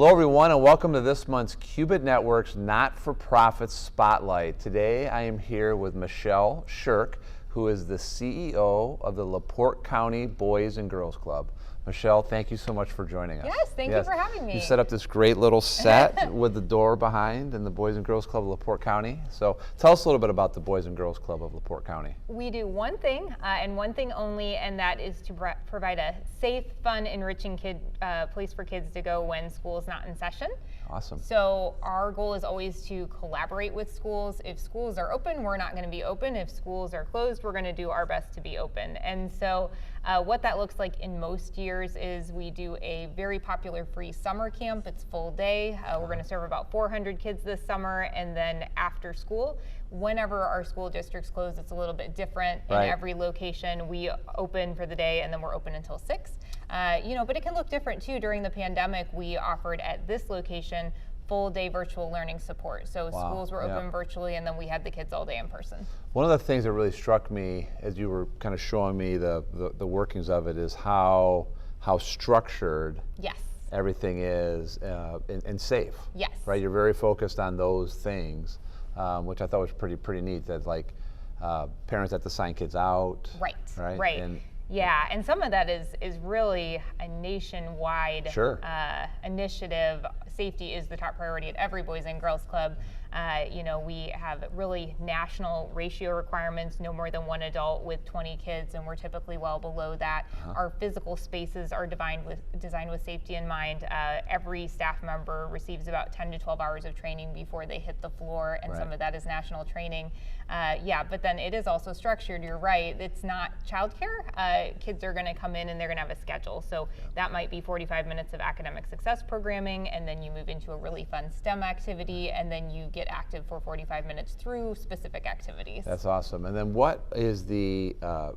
Hello everyone and welcome to this month's Qubit Network's Not-for-Profit Spotlight. Today I am here with Michelle Shirk, who is the CEO of the LaPorte County Boys and Girls Club. Michelle, thank you so much for joining us. Yes, thank you for having me. You set up this great little set with the door behind in the Boys and Girls Club of LaPorte County. So tell us a little bit about the Boys and Girls Club of LaPorte County. We do one thing and one thing only, and that is to provide a safe, fun, enriching place for kids to go when school is not in session. Awesome. So our goal is always to collaborate with schools. If schools are open, we're not going to be open. If schools are closed, we're going to do our best to be open. And so what that looks like in most years is we do a very popular free summer camp. It's full day. We're going to serve about 400 kids this summer, and then after school, whenever our school districts close, it's a little bit different. Right. In every location, we open for the day and then we're open until 6. But it can look different too. During the pandemic, we offered at this location full day virtual learning support. So schools were open virtually, and then we had the kids all day in person. One of the things that really struck me as you were kind of showing me the workings of it is how structured everything is and safe. Yes. Right. You're very focused on those things, which I thought was pretty neat. That like parents have to sign kids out. Right. Right. Right. And some of that is really a nationwide initiative. Safety is the top priority at every Boys and Girls Club. We have really national ratio requirements, no more than one adult with 20 kids, and we're typically well below that. Our physical spaces are designed with safety in mind. Every staff member receives about 10 to 12 hours of training before they hit the floor, and some of that is national training. But then it is also structured. You're right. It's not childcare. Kids are going to come in and they're going to have a schedule. So that might be 45 minutes of academic success programming, and then you move into a really fun STEM activity, and then you get active for 45 minutes through specific activities. That's awesome. And then what is the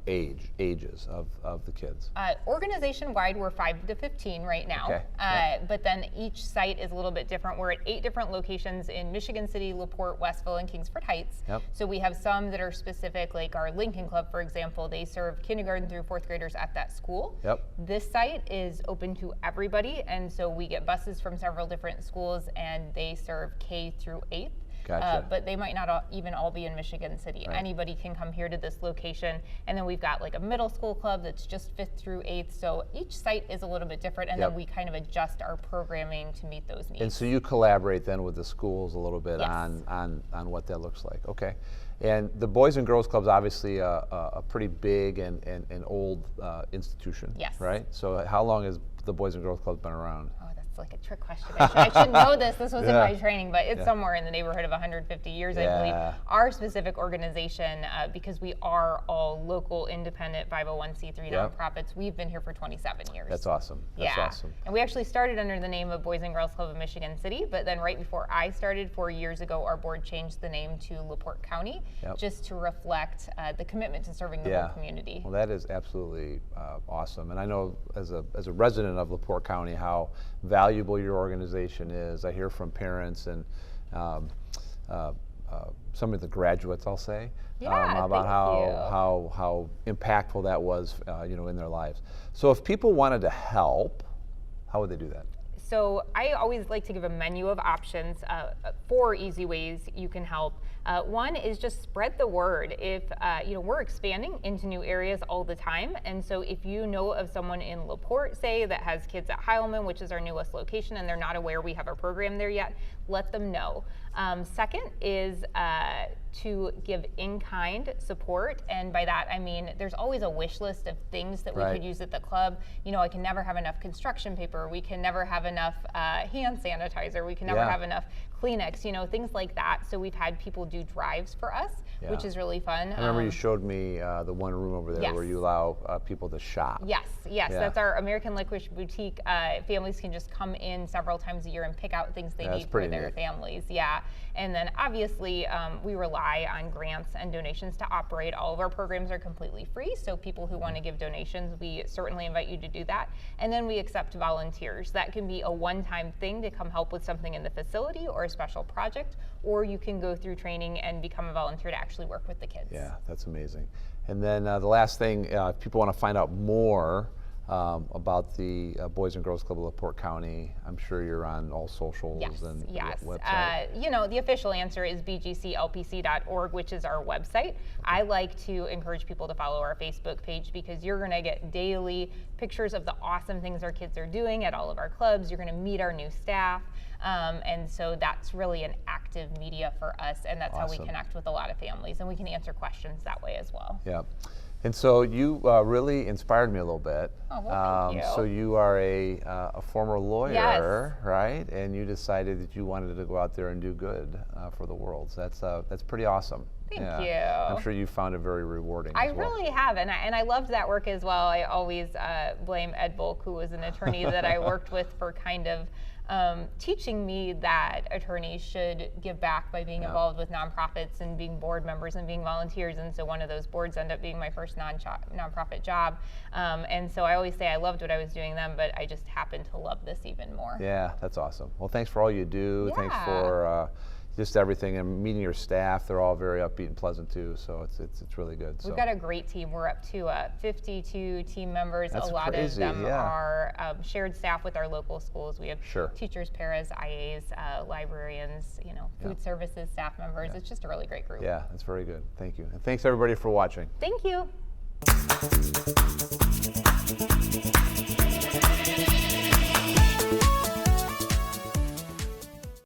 ages of the kids? Organization-wide, we're 5 to 15 right now. Okay. But then each site is a little bit different. We're at 8 different locations in Michigan City, LaPorte, Westville, and Kingsford Heights. Yep. So we have some that are specific, like our Lincoln Club, for example. They serve kindergarten through 4th graders at that school. Yep. This site is open to everybody, and so we get buses from several different schools, and they serve K through 8th. Gotcha. But they might not even all be in Michigan City. Right. Anybody can come here to this location. And then we've got like a middle school club that's just 5th through 8th. So each site is a little bit different, and then we kind of adjust our programming to meet those needs. And so you collaborate then with the schools a little bit on what that looks like. Okay. And the Boys and Girls Club is obviously a pretty big and old institution. Yes. Right? So how long has the Boys and Girls Club been around? Like a trick question. I should know this. This was in my training, but it's somewhere in the neighborhood of 150 years, I believe. Our specific organization, because we are all local, independent 501c3 nonprofits, we've been here for 27 years. That's awesome. That's awesome. And we actually started under the name of Boys and Girls Club of Michigan City, but then right before I started 4 years ago, our board changed the name to LaPorte County, just to reflect the commitment to serving the whole community. Well, that is absolutely awesome. And I know as a resident of LaPorte County how valuable your organization is. I hear from parents and some of the graduates, I'll say, about how impactful that was, in their lives. So if people wanted to help, how would they do that? So I always like to give a menu of options, 4 easy ways you can help. One is just spread the word. If we're expanding into new areas all the time, and so if you know of someone in LaPorte, say, that has kids at Heilman, which is our newest location, and they're not aware we have a program there yet, let them know. Second is to give in-kind support, and by that I mean there's always a wish list of things that we could use at the club. I can never have enough construction paper, we can never have enough hand sanitizer, we can never have enough Kleenex, things like that. So we've had people do drives for us, which is really fun. I remember you showed me the one room over there where you allow people to shop. Yes, that's our American Licorice Boutique. Families can just come in several times a year and pick out things they need for their families. And then obviously we rely on grants and donations to operate. All of our programs are completely free, so people who want to give donations, we certainly invite you to do that. And then we accept volunteers. That can be a one-time thing to come help with something in the facility or a special project, or you can go through training and become a volunteer to actually work with the kids. Yeah, that's amazing. And then the last thing, if people want to find out more about the Boys and Girls Club of LaPorte County. I'm sure you're on all socials and website. The official answer is bgclpc.org, which is our website. I like to encourage people to follow our Facebook page because you're going to get daily pictures of the awesome things our kids are doing at all of our clubs. You're going to meet our new staff. And so that's really an active media for us, and that's how we connect with a lot of families, and we can answer questions that way as well. Yeah. And so you really inspired me a little bit. Oh, well, thank you. So you are a former lawyer, right? And you decided that you wanted to go out there and do good for the world. So that's pretty awesome. Thank you. I'm sure you found it very rewarding. I really have, and I loved that work as well. I always blame Ed Volk, who was an attorney that I worked with, for kind of teaching me that attorneys should give back by being involved with nonprofits and being board members and being volunteers. And so one of those boards ended up being my first nonprofit job. And so I always say I loved what I was doing then, but I just happen to love this even more. Yeah, that's awesome. Well, thanks for all you do. Yeah. Thanks for just everything, and meeting your staff. They're all very upbeat and pleasant too, so it's really good. We've got a great team. We're up to 52 team members. That's a lot crazy. Of them are shared staff with our local schools. We have teachers, paras, IAs, librarians, food services staff members. It's just a really great group. Yeah, that's very good. Thank you. And thanks everybody for watching. Thank you.